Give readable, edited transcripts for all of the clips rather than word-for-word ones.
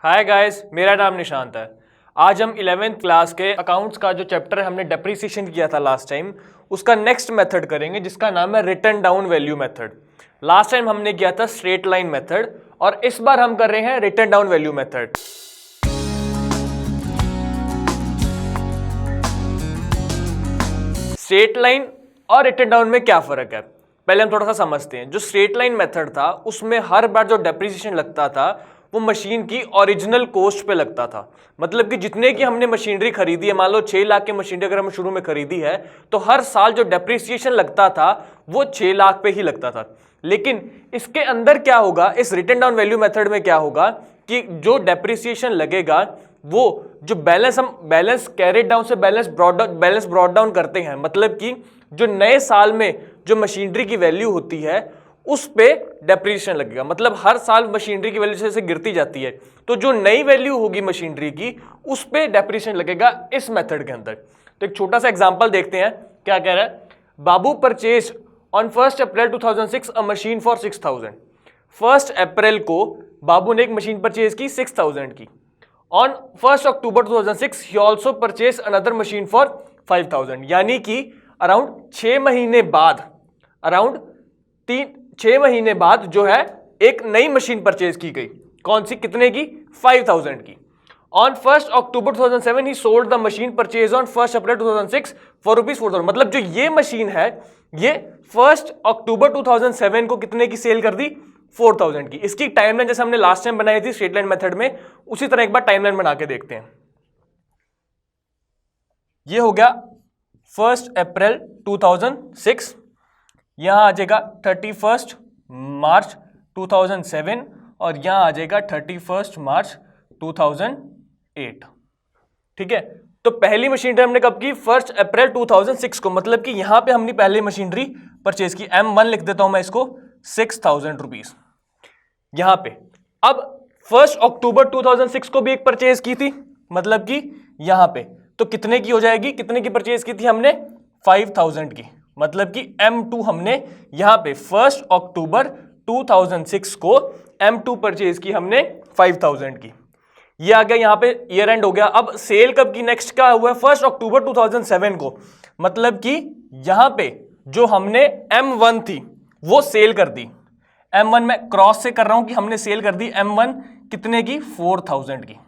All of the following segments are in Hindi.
हाय गाइस, मेरा नाम निशांत है। आज हम 11th क्लास के अकाउंट्स का जो चैप्टर है हमने डेप्रिसिएशन किया था लास्ट टाइम, उसका नेक्स्ट मेथड करेंगे जिसका नाम है written down value method. Last time हमने किया था स्ट्रेट लाइन मेथड और इस बार हम कर रहे हैं written down value method. Straight line और रिटन डाउन में क्या फर्क है, पहले हम थोड़ा सा समझते हैं। जो स्ट्रेट लाइन मेथड था उसमें हर बार जो डेप्रिसिएशन लगता था वो मशीन की ओरिजिनल कॉस्ट पे लगता था। मतलब कि जितने की हमने मशीनरी खरीदी है, मान लो 6 लाख की मशीनरी अगर हम शुरू में खरीदी है तो हर साल जो डेप्रिसिएशन लगता था वो 6 लाख पे ही लगता था। लेकिन इसके अंदर क्या होगा, इस रिटन डाउन वैल्यू मेथड में क्या होगा कि जो डेप्रिसिएशन लगेगा वो जो बैलेंस कैरिड डाउन से बैलेंस ब्रॉड डाउन करते हैं, मतलब कि जो नए साल में जो मशीनरी की वैल्यू होती है उस पे डेप्रिसिएशन लगेगा। मतलब हर साल मशीनरी की वैल्यू जैसे गिरती जाती है तो जो नई वैल्यू होगी मशीनरी की उस पे डेप्रिसिएशन लगेगा इस मेथड के अंदर। तो एक छोटा सा एग्जांपल देखते हैं क्या कह रहा है। Babu purchase on 1 April 2006 a machine for 6000। 1 अप्रैल को बाबू ने एक मशीन परचेज की 6000 की। ऑन 1 अक्टूबर 2006 ही also purchase another machine for 5000। यानी कि अराउंड 6 महीने बाद जो है एक नई मशीन परचेज की गई। कौन सी, कितने की? 5000 की। On 1 October 2007 he sold the machine purchase on 1 April 2006 for ₹4000। मतलब जो ये मशीन है ये 1 अक्टूबर 2007 को कितने की सेल कर दी? 4000 की। इसकी टाइमलाइन जैसे हमने लास्ट टाइम बनाई थी स्ट्रेट लाइन मेथड में, उसी तरह एक बार टाइमलाइन बना के देखते हैं। ये हो गया 1 अप्रैल 2006, यहां आ जाएगा 31 मार्च 2007 और यहां आ जाएगा 31 मार्च 2008। ठीक है, तो पहली मशीनरी हमने कब की? 1 अप्रैल 2006 को। मतलब कि यहां पे हमने पहली मशीनरी परचेज की। M1 लिख देता हूं मैं इसको, 6000 रुपीज यहां पे। अब 1 अक्टूबर 2006 को भी एक परचेज की थी, मतलब कि यहां पे तो कितने की हो जाएगी? कितने की परचेज की थी हमने? 5000 की। मतलब कि M2 हमने यहां पे 1 अक्टूबर 2006 को M2 परचेज की हमने 5000 की। ये आ गया यहां पे, ईयर एंड हो गया। अब सेल कब की? नेक्स्ट का हुआ 1 अक्टूबर 2007 को। मतलब कि यहां पे जो हमने M1 थी वो सेल कर दी। M1 में क्रॉस से कर रहा हूं कि हमने सेल कर दी M1 कितने की? 4000 की।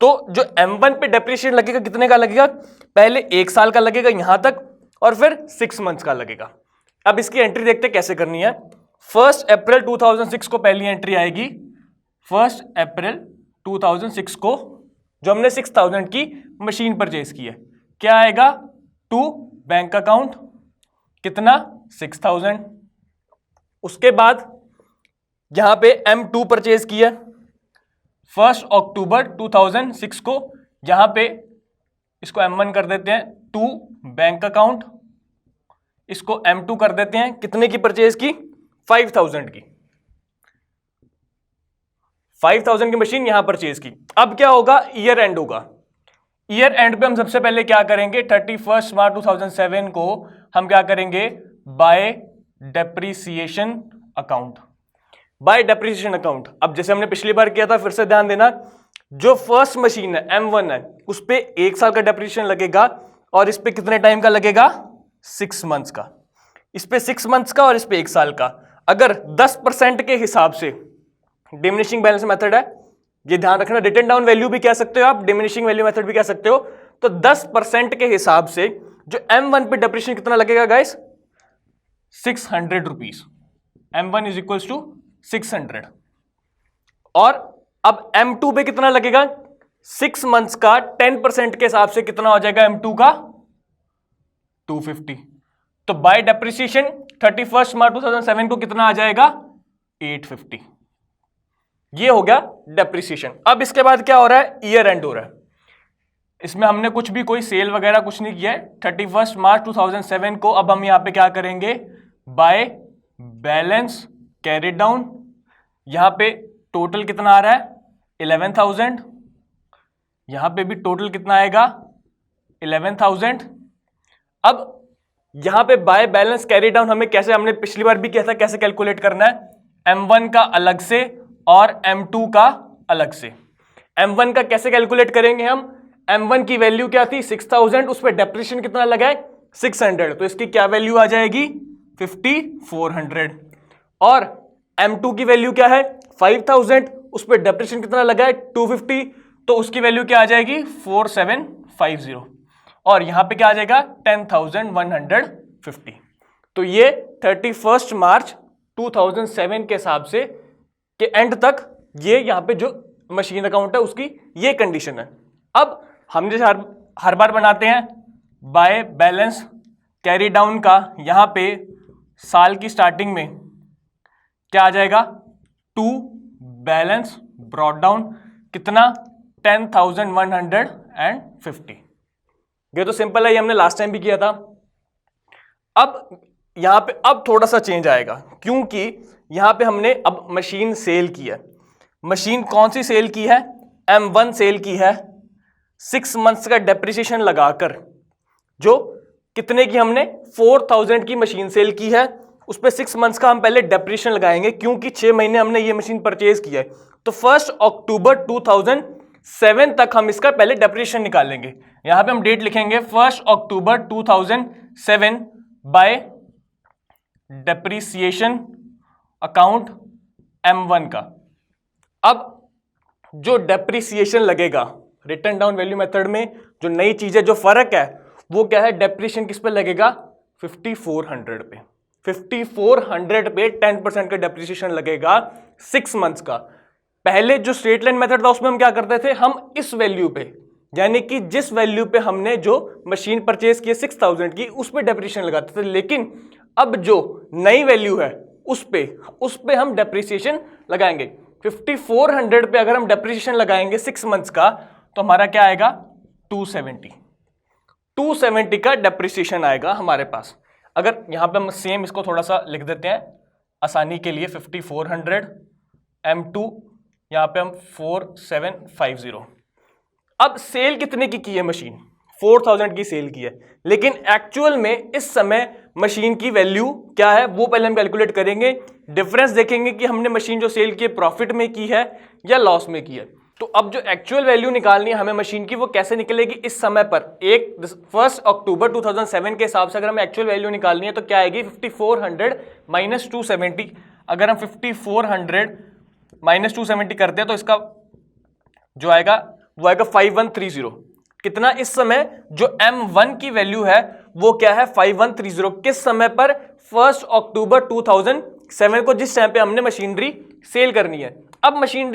तो जो M1 पे डेप्रिसिएशन लगेगा कितने का लगेगा? पहले 1 साल का लगेगा यहां तक और फिर 6 मंथ्स का लगेगा। अब इसकी एंट्री देखते हैं कैसे करनी है। 1 अप्रैल 2006 को पहली एंट्री आएगी। 1 अप्रैल 2006 को जो हमने 6000 की मशीन परचेज की है, क्या आएगा? टू बैंक अकाउंट कितना? 6000। उसके बाद यहां पे M2 परचेज किया 1 अक्टूबर 2006 को। यहां पे इसको M1 कर देते हैं, टू बैंक अकाउंट, इसको M2 कर देते हैं। कितने की परचेज की? 5000 की। 5000 की मशीन यहां परचेज की। अब क्या होगा? ईयर एंड होगा। ईयर एंड पे हम सबसे पहले क्या करेंगे? 31 मार्च 2007 को हम क्या करेंगे? Bye depreciation account. Bye depreciation account. अब जैसे हमने पिछली बार किया था, फिर से ध्यान देना, जो फर्स्ट मशीन है M1 है उस पे 1 साल का डेप्रिसिएशन लगेगा और इस पे कितने टाइम का लगेगा? 6 मंथ्स का। इस पे 6 मंथ्स का और इस पे 1 साल का। अगर 10% के हिसाब से, डिमिनिशिंग बैलेंस मेथड है, ये ध्यान रखना, रिटन डाउन वैल्यू भी कह सकते हो आप, डिमिनिशिंग वैल्यू मेथड भी कह सकते हो। तो 10% के हिसाब से जो M1 पे डेप्रिसिएशन कितना लगेगा guys? 600 rupees. M1 is equal to 600। और अब M2 पे कितना लगेगा? 6 मंथ्स का 10% के हिसाब से कितना हो जाएगा M2 का? 250। तो बाय डेप्रिसिएशन 31 मार्च 2007 को कितना आ जाएगा? 850। ये हो गया डेप्रिसिएशन। अब इसके बाद क्या हो रहा है? ईयर एंड हो रहा है। इसमें हमने कुछ भी कोई सेल वगैरह कुछ नहीं किया है। 31 मार्च 2007 को अब हम यहां पे क्या करेंगे? By balance carried down. यहां पे टोटल कितना आ रहा है? 11000। यहां पे भी टोटल कितना आएगा? 11000। अब यहां पे बाय बैलेंस कैरी डाउन हमें कैसे, हमने पिछली बार भी किया था, कैसे कैलकुलेट करना है? M1 का अलग से और M2 का अलग से। M1 का कैसे कैलकुलेट करेंगे हम? M1 की वैल्यू क्या थी? 6000, उस पर डेप्रिसिएशन कितना लगा है? 600, तो इसकी क्या वैल्यू आ जाएगी? 5400। और M2 की वैल्यू क्या है? 5000, उस पर डेप्रिसिएशन कितना लगा है? 250, तो उसकी वैल्यू क्या आ जाएगी? 4750। और यहां पे क्या आ जाएगा? 10150। तो ये 31 मार्च 2007 के हिसाब से के एंड तक ये यहां पे जो मशीन अकाउंट है उसकी ये कंडीशन है। अब हम जैसे हर बार बनाते हैं बाय बैलेंस कैरी डाउन का, यहां पे साल की स्टार्टिंग में क्या आ जाएगा? टू बैलेंस ब्रॉट डाउन कितना? 10,150। ये तो सिंपल है, ये हमने लास्ट टाइम भी किया था। अब यहां पे अब थोड़ा सा चेंज आएगा, क्योंकि यहां पे हमने अब मशीन सेल की है। मशीन कौन सी सेल की है? M1 सेल की है 6 मंथ्स का डेप्रिसिएशन लगाकर। जो कितने की? हमने 4000 की मशीन सेल की है, उस पर 6 मंथ्स का हम पहले डेप्रिसिएशन लगाएंगे, क्योंकि 6 महीने हमने ये मशीन परचेज किया है। तो 1 अक्टूबर 2007 तक हम इसका पहले डेप्रिसिएशन निकालेंगे। यहां पे हम डेट लिखेंगे 1 अक्टूबर 2007 बाय डेप्रिसिएशन अकाउंट M1 का। अब जो डेप्रिसिएशन लगेगा रिटर्न डाउन वैल्यू मेथड में, जो नई चीज है, जो फर्क है, वो क्या है? डेप्रिसिएशन किस पे लगेगा? 5400 पे। 5400 पे 10% का डेप्रिसिएशन लगेगा 6 मंथ्स का। पहले जो स्ट्रेट लाइन मेथड था उसमें हम क्या करते थे? हम इस वैल्यू पे, यानी कि जिस वैल्यू पे हमने जो मशीन परचेज की 6000 की, उस पे डेप्रिसिएशन लगाते थे। लेकिन अब जो नई वैल्यू है उस पे हम डेप्रिसिएशन लगाएंगे। 5400 पे अगर हम डेप्रिसिएशन लगाएंगे 6 मंथ्स का, तो हमारा क्या आएगा? 270 का डेप्रिसिएशन आएगा हमारे पास। अगर यहां पे हम सेम इसको थोड़ा सा लिख देते हैं आसानी के लिए, 5400 M2, यहां पे हम 4750। अब सेल कितने की है मशीन? 4000 की सेल की है, लेकिन एक्चुअल में इस समय मशीन की वैल्यू क्या है वो पहले हम कैलकुलेट करेंगे। डिफरेंस देखेंगे कि हमने मशीन जो सेल की है प्रॉफिट में की है या लॉस में की है। तो अब जो एक्चुअल वैल्यू निकालनी है हमें मशीन की, वो कैसे निकलेगी? इस समय पर 1 अक्टूबर 2007 के हिसाब से अगर हमें एक्चुअल वैल्यू निकालनी है तो क्या आएगी? 5400 माइनस 270। अगर हम 5400 माइनस 270 करते हैं तो इसका जो आएगा वो आएगा 5130। कितना? इस समय जो M1 की वैल्यू है वो क्या है? 5130। किस समय पर? 1 अक्टूबर 2007 को, जिस टाइम पे हमने मशीनरी सेल करनी है। अब मशीन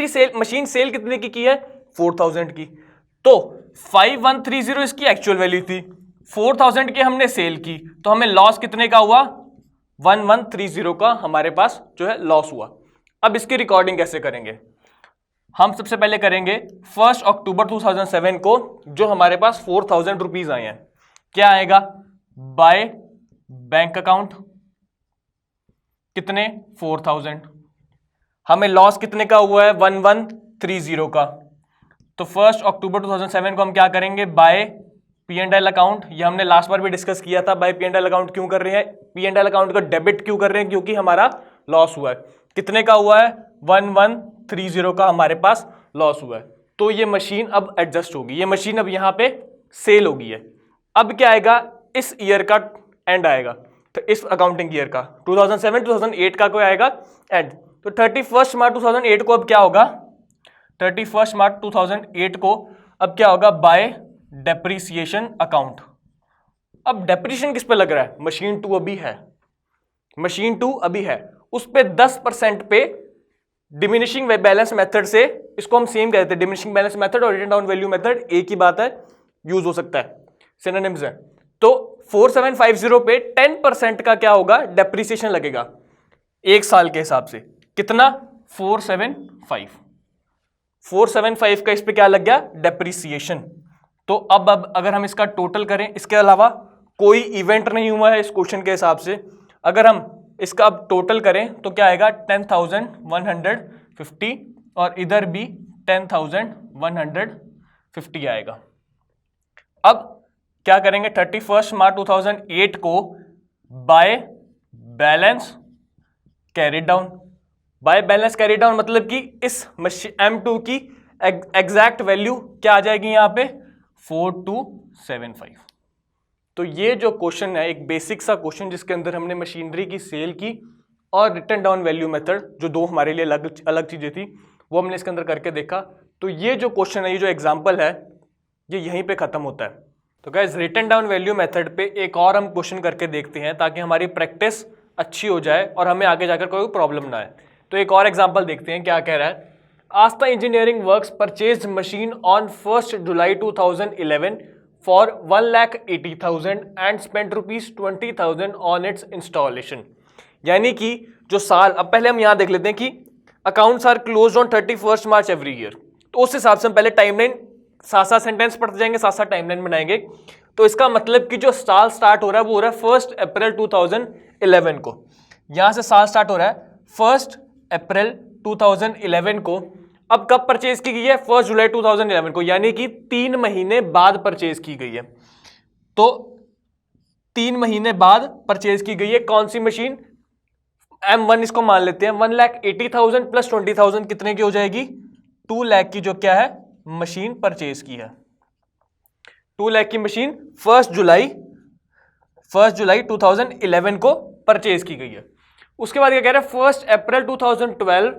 सेल कितने की है? 4000 की। तो 5130 इसकी एक्चुअल वैल्यू थी, 4000 की हमने सेल की, तो हमें लॉस कितने का हुआ? 1130 का हमारे पास जो है लॉस हुआ। अब इसकी रिकॉर्डिंग कैसे करेंगे? हम सबसे पहले करेंगे 1 अक्टूबर 2007 को जो हमारे पास 4000 रुपीज आए हैं, क्या आएगा? बाय बैंक अकाउंट कितने? 4000। हमें लॉस कितने का हुआ है? 1130 का। तो 1 अक्टूबर 2007 को हम क्या करेंगे? By P&L account. ये हमने लास्ट बार भी डिस्कस किया था, बाय P&L अकाउंट क्यों कर रहे हैं? P&L अकाउंट का डेबिट क्यों कर रहे हैं? क्योंकि हमारा लॉस हुआ है। कितने का हुआ है? 1130 का हमारे पास लॉस हुआ है। तो ये मशीन अब एडजस्ट होगी, ये मशीन अब यहां पे सेल होगी है। अब क्या आएगा? इस ईयर का एंड आएगा, तो इस अकाउंटिंग ईयर का 2007-2008 का कोई आएगा एंड। तो 31 मार्च 2008 को अब क्या होगा? 31 मार्च 2008 को अब क्या होगा? Bye depreciation account. अब डेप्रिसिएशन किस पे लग रहा है? मशीन 2 अभी है, मशीन 2 अभी है, उस पे 10% पे डिमिनिशिंग बैलेंस मेथड से, इसको हम सेम कहते हैं, डिमिनिशिंग बैलेंस मेथड और रिटन डाउन वैल्यू मेथड एक ही बात है, यूज हो सकता है, सिनोनिम्स है। तो 4750 पे 10% का क्या होगा? डेप्रिसिएशन लगेगा एक साल के हिसाब से। कितना? 475 का इस पे क्या लग गया? डेप्रिसिएशन। तो अब अगर हम इसका टोटल करें, इसके अलावा कोई इवेंट नहीं हुआ है इस क्वेश्चन के हिसाब से, अगर हम इसका अब टोटल करें तो क्या आएगा? 10,150 और इधर भी 10,150 आएगा। अब क्या करेंगे? 31 मार्च 2008 को by balance carry down by balance carry down मतलब कि इस M2 की एग्जैक्ट वैल्यू क्या आ जाएगी यहाँ पे 4275। तो ये जो क्वेश्चन है एक बेसिक सा क्वेश्चन जिसके अंदर हमने मशीनरी की सेल की और रिटर्न डाउन वैल्यू मेथड, जो दो हमारे लिए अलग अलग चीजें थी, वो हमने इसके अंदर करके देखा। तो ये जो क्वेश्चन है, ये जो एग्जांपल है, ये यहीं पे खत्म होता है। तो guys return down value method पे एक और हम क्वेश्चन करके देखते हैं ताकि हमारी प्रैक्टिस अच्छी हो जाए और हमें आगे जाकर कोई प्रॉब्लम ना आए। तो एक और एग्जांपल देखते हैं क्या कह रहा है। Aastha engineering works purchase machine on 1 July 2011 for 1,80,000 and spend ₹20,000 on its installation. यानी कि जो साल, अब पहले हम यहां देख लेते हैं कि accounts are closed on 31 March every year. तो उस हिसाब से हम पहले टाइमलाइन साथ साथ सेंटेंस पढ़ते जाएंगे, साथ साथ टाइमलाइन बनाएंगे। तो इसका मतलब कि जो साल स्टार्ट हो रहा है वो हो रहा है 1 अप्रैल 2011 को। यहां से साल स्टार्ट हो रहा है 1 अप्रैल 2011 को। अब कब परचेज की गई है? 1 जुलाई 2011 को, यानी कि 3 महीने बाद परचेज की गई है। तो 3 महीने बाद परचेज की गई है कौन सी मशीन? M1 इसको मान लेते हैं। 1,80,000 प्लस 20,000 कितने की हो जाएगी? 2 लाख की जो क्या है मशीन परचेज की है। 2 लाख की मशीन 1 जुलाई 2011 को परचेज की गई है। उसके बाद क्या कह रहा है? 1 अप्रैल 2012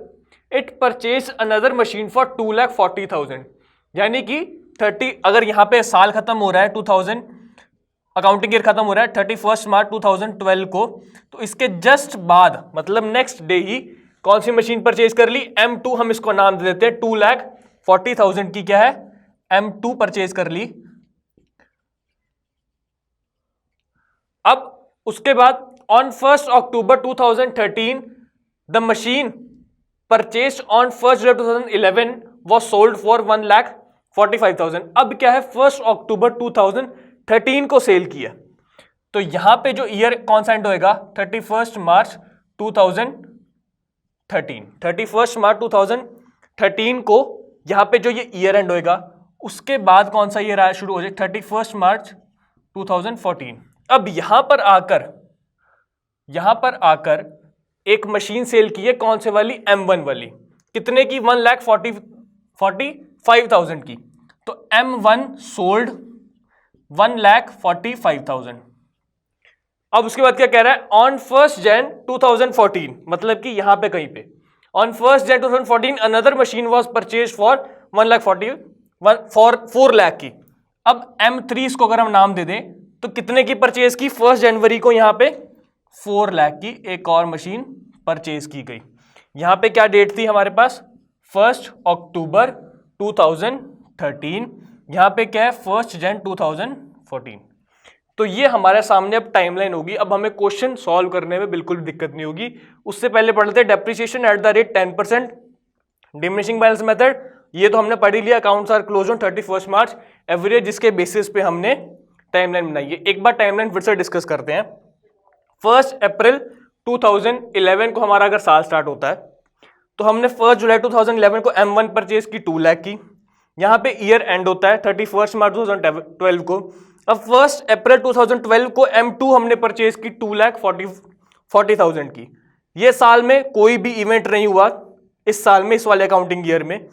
it purchase another machine for 2,40,000। यानी कि 30, अगर यहां पे साल खत्म हो रहा है 2000, अकाउंटिंग ईयर खत्म हो रहा है 31 मार्च 2012 को, तो इसके जस्ट बाद मतलब नेक्स्ट डे ही कौन सी मशीन परचेज कर ली? M2। हम इसको नाम दे देते हैं 2,40,000 की क्या है M2 परचेज कर ली। अब उसके बाद on 1 October 2013 the machine purchase on 1 July 2011 was sold for 1,45,000। अब क्या है 1 अक्टूबर 2013 को सेल किया। तो यहां पे जो ईयर कौन सा एंड होएगा? 31 मार्च 2013। 31 मार्च 2013 को यहां पे जो ये ईयर एंड होएगा, उसके बाद कौन सा ईयर आया शुरू हो जाए? 31 मार्च 2014। अब यहां पर आकर एक मशीन सेल की है कौन से वाली? M1 वाली। कितने की? 1,45,000 की। तो M1 सोल्ड 1,45,000। अब उसके बाद क्या कह रहा है? ऑन 1 जैन 2014, मतलब कि यहां पे कहीं पे on 1 Jain 2014 another machine was purchase for 4 lakh की। अब M3 इसको अगर हम नाम दे दें तो कितने की परचेज की? 1 जनवरी को यहां पे 4 लाख की एक और मशीन परचेज की गई। यहां पे क्या डेट थी हमारे पास? 1 अक्टूबर 2013। यहां पे क्या है? 1 जन 2014। तो ये हमारे सामने अब टाइमलाइन होगी। अब हमें क्वेश्चन सॉल्व करने में बिल्कुल भी दिक्कत नहीं होगी। उससे पहले पढ़ लेते हैं depreciation at the rate 10%, diminishing balance method. ये तो हमने पढ़ ही लिया। Accounts are close on 31 March every year, जिसके बेसिस पे हमने टाइमलाइन बनाई है। एक बार टाइमलाइन फिर से डिस्कस करते हैं। 1 अप्रैल 2011 को हमारा अगर साल स्टार्ट होता है तो हमने 1 जुलाई 2011 को M1 परचेज की 2 लाख की। यहां पे ईयर एंड होता है 31 मार्च 2012 को। अब 1 अप्रैल 2012 को M2 हमने परचेज की 2,40,000 की। ये साल में कोई भी इवेंट नहीं हुआ इस साल में, इस वाले अकाउंटिंग ईयर में।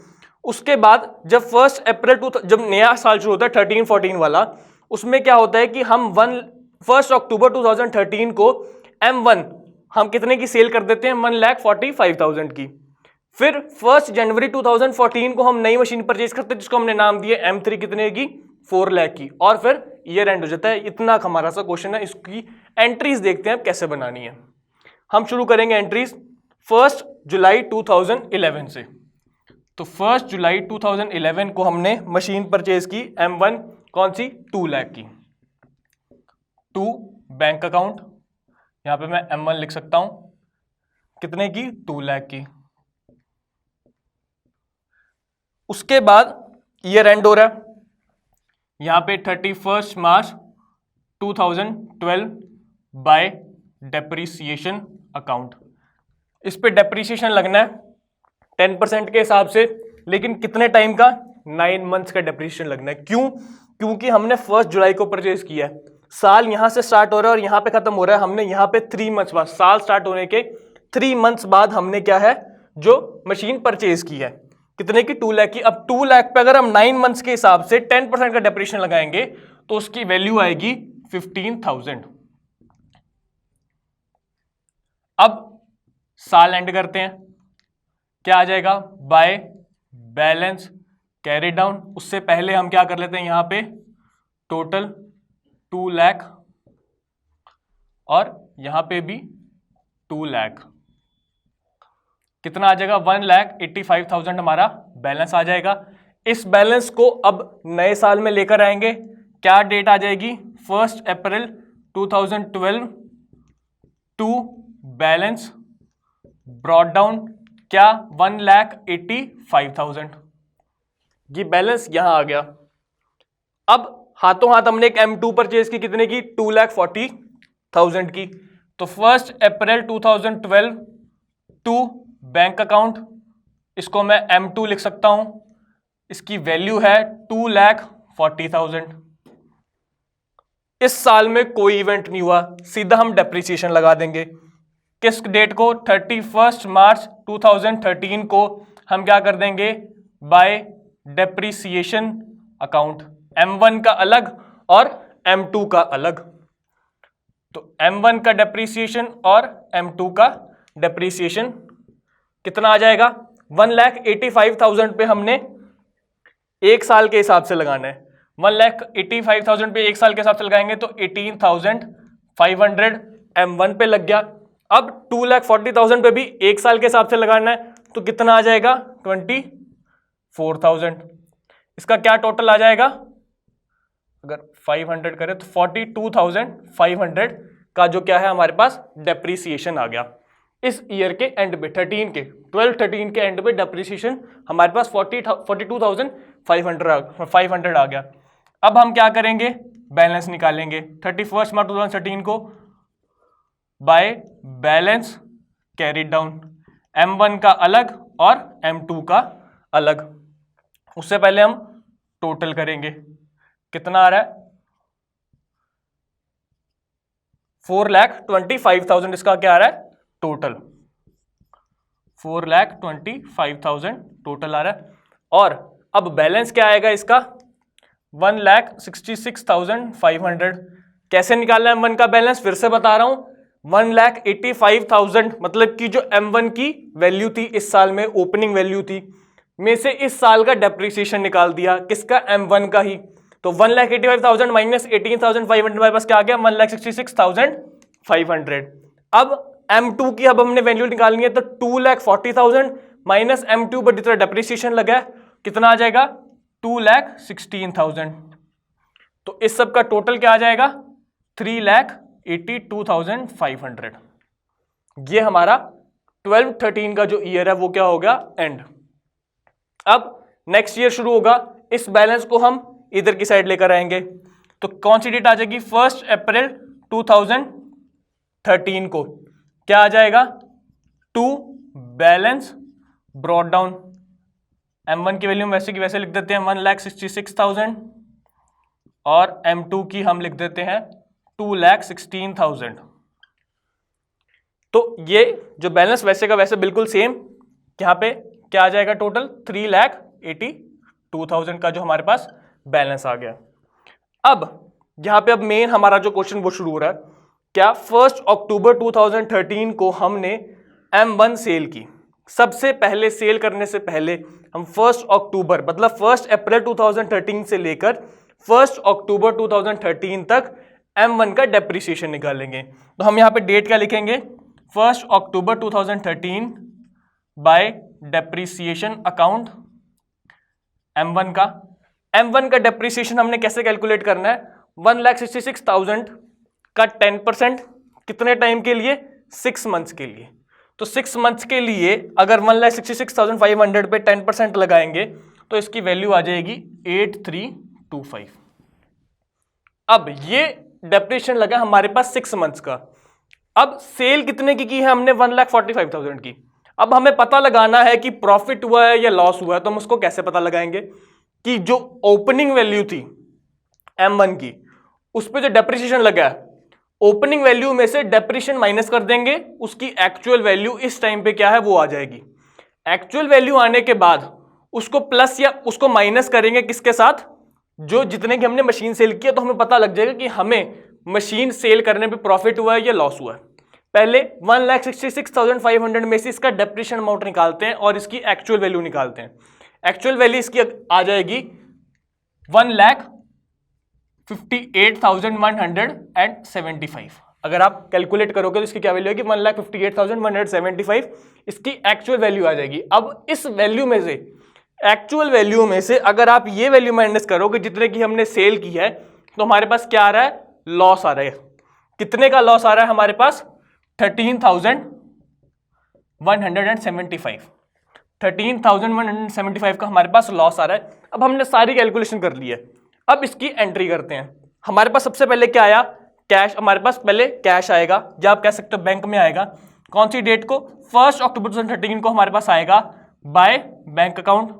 उसके बाद जब 1 अप्रैल जब नया साल शुरू होता है 13-14 वाला, उसमें क्या होता है कि हम 1 अक्टूबर 2013 को M1 हम कितने की सेल कर देते हैं? 1,45,000 की। फिर 1 जनवरी 2014 को हम नई मशीन परचेज करते हैं जिसको हमने नाम दिया M3, कितने की? 4 लाख की। और फिर ईयर एंड हो जाता है। इतना हमारा सा क्वेश्चन है। इसकी एंट्रीज देखते हैं अब कैसे बनानी है। हम शुरू करेंगे एंट्रीज 1 जुलाई 2011 से। तो 1 जुलाई 2011 को हमने मशीन परचेज की M1 कौन सी? 2 लाख की। 2 बैंक अकाउंट, यहां पे मैं M1 लिख सकता हूं, कितने की? 2 लाख की। उसके बाद ईयर एंड हो रहा है यहां पे 31 मार्च 2012 बाय डेप्रिसिएशन अकाउंट। इस पे डेप्रिसिएशन लगना है 10% के हिसाब से, लेकिन कितने टाइम का? 9 मंथ्स का डेप्रिसिएशन लगना है। क्यों? क्योंकि हमने 1 जुलाई को परचेज किया है। साल यहां से स्टार्ट हो रहा है और यहां पे खत्म हो रहा है। हमने यहां पे 3 मंथ्स बाद, साल स्टार्ट होने के 3 मंथ्स बाद हमने क्या है जो मशीन परचेज की है, कितने की, 2 लाख की। अब 2 लाख पे अगर हम 9 मंथ्स के हिसाब से 10% का डेप्रिसिएशन लगाएंगे तो उसकी वैल्यू आएगी 15,000। अब साल एंड करते हैं, क्या आ जाएगा, बाय बैलेंस कैरी डाउन। उससे पहले हम क्या कर लेते हैं, यहां पे टोटल 2 लाख और यहां पे भी 2 लाख, कितना आ जाएगा, 1,85,000 हमारा बैलेंस आ जाएगा। इस बैलेंस को अब नए साल में लेकर आएंगे, क्या डेट आ जाएगी, 1 अप्रैल 2012 टू बैलेंस ब्रॉट डाउन, क्या, 1,85,000। ये बैलेंस यहां आ गया। अब हाथों हाथ हमने एक M2 परचेज की, कितने की, 2,40,000 की। तो 1 अप्रैल 2012 टू बैंक अकाउंट, इसको मैं M2 लिख सकता हूं, इसकी वैल्यू है 2,40,000। इस साल में कोई इवेंट नहीं हुआ, सीधा हम डेप्रिसिएशन लगा देंगे। किस डेट को, 31 मार्च 2013 को हम क्या कर देंगे, बाय डेप्रिसिएशन अकाउंट, M1 का अलग और M2 का अलग। तो M1 का डेप्रिसिएशन और M2 का डेप्रिसिएशन कितना आ जाएगा, 1,85,000 पे हमने एक साल के हिसाब से लगाना है। 1,85,000 पे एक साल के हिसाब से लगाएंगे तो 18,500 M1 पे लग गया। अब 2,40,000 पे भी एक साल के हिसाब से लगाना है तो कितना आ जाएगा, 24,000। इसका क्या टोटल आ जाएगा, अगर 500 करें तो 42,500 का जो क्या है हमारे पास डेप्रिसिएशन आ गया। इस ईयर के एंड पे 12-13 के एंड पे डेप्रिसिएशन हमारे पास 42,500 आ गया। अब हम क्या करेंगे, बैलेंस निकालेंगे 31 मार्च 2013 को by balance carry down, M1 का अलग और M2 का अलग। उससे पहले हम टोटल करेंगे, कितना आ रहा है, 4,25,000, इसका क्या आ रहा है टोटल, 4,25,000 टोटल आ रहा है। और अब बैलेंस क्या आएगा इसका, 1,66,500। कैसे निकालना है M1 का बैलेंस, फिर से बता रहा हूं, 1,85,000 मतलब कि जो M1 की वैल्यू थी इस साल में, ओपनिंग वैल्यू थी, में से इस साल का डेप्रिसिएशन निकाल दिया, किसका, M1 का ही। तो 1,85,000 माइनस 18,500 हमारे पास क्या आ गया, 1,66,500। अब M2 की अब हमने वैल्यू निकालनी है तो 2,40,000 माइनस M2 पर जितना डेप्रिसिएशन लगा है कितना आ जाएगा, 2,16,000। तो इस सब का टोटल क्या आ जाएगा, 3,82,500। ये हमारा 12-13 का जो ईयर है वो क्या हो गया, एंड। अब नेक्स्ट ईयर शुरू होगा, इस बैलेंस को हम इधर की साइड लेकर आएंगे तो कौन सी डेट आ जाएगी, 1 अप्रैल 2013 को क्या आ जाएगा, to balance brought down. M1 की वैल्यू वैसे की वैसे लिख देते हैं 1,66,000 और M2 की हम लिख देते हैं 2,16,000। तो ये जो बैलेंस वैसे का वैसे बिल्कुल सेम, यहां पे क्या आ जाएगा टोटल, 3,82,000 का जो हमारे पास बैलेंस आ गया। अब यहां पे अब मेन हमारा जो क्वेश्चन वो शुरू हो रहा है, क्या 1 अक्टूबर 2013 को हमने M1 सेल की। सबसे पहले सेल करने से पहले हम 1 अक्टूबर मतलब 1 अप्रैल 2013 से लेकर 1 अक्टूबर 2013 तक M1 का डेप्रिसिएशन निकालेंगे। तो हम यहां पे डेट क्या लिखेंगे, 1 अक्टूबर 2013 बाय डेप्रिसिएशन अकाउंट M1 का डेप्रिसिएशन हमने कैसे कैलकुलेट करना है, 1,66,000 का 10% कितने टाइम के लिए, 6 मंथ्स के लिए। तो 6 मंथ्स के लिए अगर 1,66,500 पे 10% लगाएंगे तो इसकी वैल्यू आ जाएगी 8,325। अब ये डेप्रिसिएशन लगा हमारे पास 6 मंथ्स का। अब सेल कितने की है हमने, 1,45,000 की। अब हमें पता लगाना है कि प्रॉफिट हुआ है या लॉस हुआ है, तो हम उसको कैसे पता लगाएंगे कि जो ओपनिंग वैल्यू थी M1 की उस पर जो डेप्रिसिएशन लगा है, ओपनिंग वैल्यू में से डेप्रिसिएशन माइनस कर देंगे, उसकी एक्चुअल वैल्यू इस टाइम पे क्या है वो आ जाएगी। एक्चुअल वैल्यू आने के बाद उसको प्लस या उसको माइनस करेंगे किसके साथ, जो जितने की हमने मशीन सेल किया, तो हमें पता लग जाएगा कि हमें मशीन सेल करने पे प्रॉफिट हुआ है या लॉस हुआ है। पहले 1,66,500 में से इसका डेप्रिसिएशन अमाउंट निकालते हैं और इसकी एक्चुअल वैल्यू निकालते हैं। एक्चुअल वैल्यू इसकी आ जाएगी 1,58,175। अगर आप कैलकुलेट करोगे तो इसकी क्या वैल्यू होगी, 1,58,175 इसकी एक्चुअल वैल्यू आ जाएगी। अब इस वैल्यू में से, एक्चुअल वैल्यू में से अगर आप ये वैल्यू माइनस करोगे जितने की हमने सेल की है, तो हमारे पास क्या आ रहा है, लॉस आ रहा है। कितने का लॉस आ रहा है हमारे पास, 13,175। 13,175 का हमारे पास लॉस आ रहा है। अब हमने सारी कैलकुलेशन कर ली है, अब इसकी एंट्री करते हैं। हमारे पास सबसे पहले क्या आया, कैश। हमारे पास पहले कैश आएगा, या आप कह सकते हो बैंक में आएगा। कौन सी डेट को, 1 अक्टूबर 2013 को हमारे पास आएगा by bank account.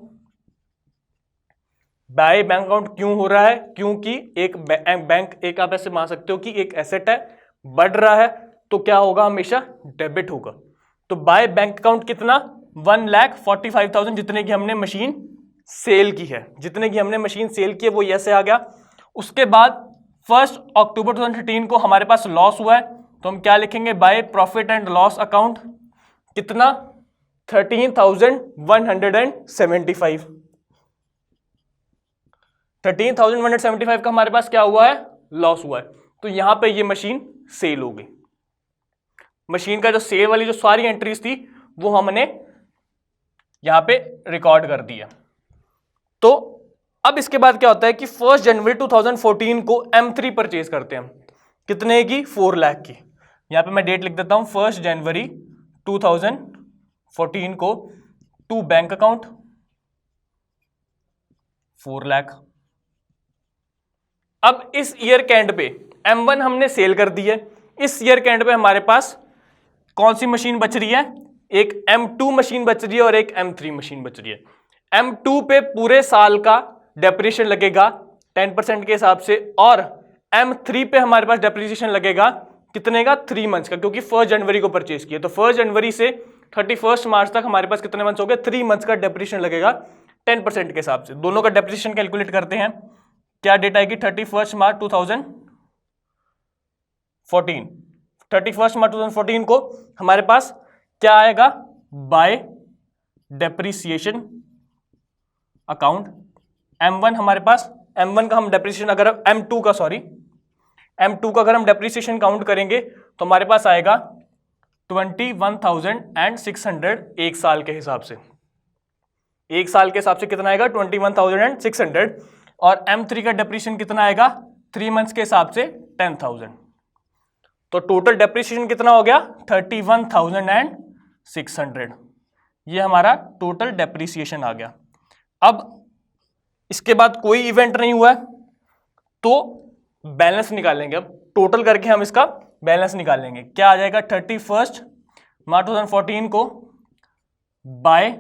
By bank account क्यों हो रहा है, क्योंकि एक बैंक, एक आप ऐसे मान सकते हो कि एक एसेट है, बढ़ रहा है, तो क्या होगा, हमेशा डेबिट होगा। तो बाय बैंक अकाउंट कितना, 1,45,000 जितने की हमने मशीन सेल की है, जितने की हमने मशीन सेल की है वो ऐसे आ गया। उसके बाद 1 अक्टूबर 2013 को हमारे पास लॉस हुआ है, तो हम क्या लिखेंगे, by profit and loss account कितना, 13,175। 13,175 का हमारे पास क्या हुआ है, लॉस हुआ है। तो यहां पे ये मशीन सेल हो गई। मशीन का जो सेल वाली जो सारी एंट्रीज थी वो हमने यहां पे रिकॉर्ड कर दिया। तो अब इसके बाद क्या होता है कि 1 जनवरी 2014 को M3 परचेज करते हैं। कितने की, 4 लाख की। यहां पे मैं डेट लिख देता हूं, 1 जनवरी 2014 को टू बैंक अकाउंट 4 लाख। अब इस ईयर के एंड पे M1 हमने सेल कर दी है। इस ईयर के एंड पे हमारे पास कौन सी मशीन बच रही है, एक M2 मशीन बच रही है और एक M3 मशीन बच रही है। M2 पे पूरे साल का डेप्रिसिएशन लगेगा 10% के हिसाब से, और M3 पे हमारे पास डेप्रिसिएशन लगेगा कितने का, 3 मंथ्स का, क्योंकि 1 जनवरी को परचेज किया। तो 1 जनवरी से 31 मार्च तक हमारे पास कितने मंथ्स हो गए, 3 मंथ्स का डेप्रिसिएशन लगेगा 10% के हिसाब से। दोनों का डेप्रिसिएशन कैलकुलेट करते हैं। क्या डेट आएगी, 31 मार्च 2014। 31 मार्च 2014 को हमारे पास क्या आएगा, बाय डेप्रिसिएशन अकाउंट। M1 हमारे पास, M1 का हम डेप्रिसिएशन अगर M2 का अगर हम डेप्रिसिएशन काउंट करेंगे तो हमारे पास आएगा 21,600 एक साल के हिसाब से। एक साल के हिसाब से कितना आएगा, 21,600। और M3 का डेप्रिसिएशन कितना आएगा, 3 मंथ्स के हिसाब से 10,000। तो टोटल डेप्रिसिएशन कितना हो गया, 31,600। ये हमारा टोटल डेप्रिसिएशन आ गया। अब इसके बाद कोई इवेंट नहीं हुआ है तो बैलेंस निकालेंगे। अब टोटल करके हम इसका बैलेंस निकालेंगे। क्या आ जाएगा, 31 मार्च 2014 को by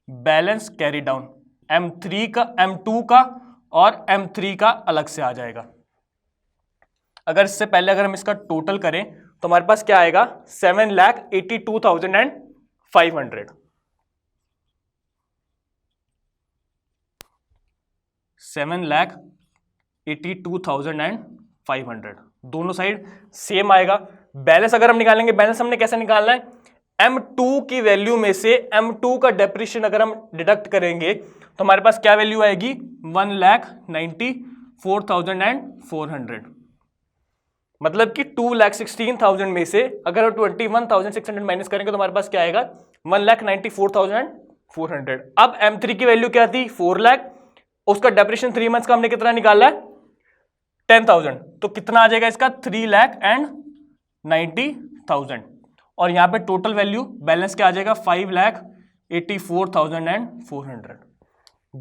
balance carry down, M3 का, M2 का और M3 का अलग से आ जाएगा। अगर इससे पहले अगर हम इसका टोटल करें तो हमारे पास क्या आएगा, 7,82,500। 7,82,500 दोनों साइड सेम आएगा। बैलेंस अगर हम निकालेंगे, बैलेंस हमने कैसे निकालना है, M2 की वैल्यू में से M2 का डेप्रिसिएशन अगर हम डिडक्ट करेंगे तो हमारे पास क्या वैल्यू आएगी, 1,94,400। मतलब कि 2,16,000 में से अगर हम 21,600 माइनस करेंगे तो हमारे पास क्या आएगा, 1,94,400। अब M3 की वैल्यू क्या थी, 4 लाख। उसका डेप्रिसिएशन 3 मंथ्स का हमने कितना निकाला है, 10,000। तो कितना आ जाएगा इसका, 3,90,000। और यहां पे टोटल वैल्यू बैलेंस क्या आ जाएगा, 5,84,400।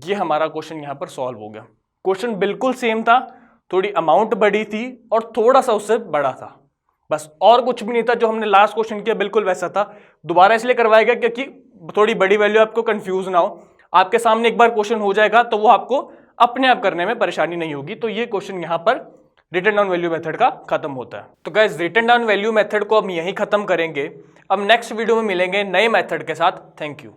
ये हमारा क्वेश्चन यहां पर सॉल्व हो गया। क्वेश्चन बिल्कुल सेम था, थोड़ी अमाउंट बड़ी थी और थोड़ा सा उससे बड़ा था, बस और कुछ भी नहीं था। जो हमने लास्ट क्वेश्चन किया बिल्कुल वैसा था। दोबारा इसलिए करवाया गया क्योंकि थोड़ी बड़ी वैल्यू आपको कंफ्यूज ना हो। आपके सामने एक बार क्वेश्चन हो जाएगा तो वो आपको अपने आप करने में परेशानी नहीं होगी। तो ये क्वेश्चन यहां पर रिटन डाउन वैल्यू मेथड का खत्म होता है। तो guys written down value method को हम यहीं खत्म करेंगे। अब नेक्स्ट वीडियो में मिलेंगे नए मेथड के साथ। Thank you.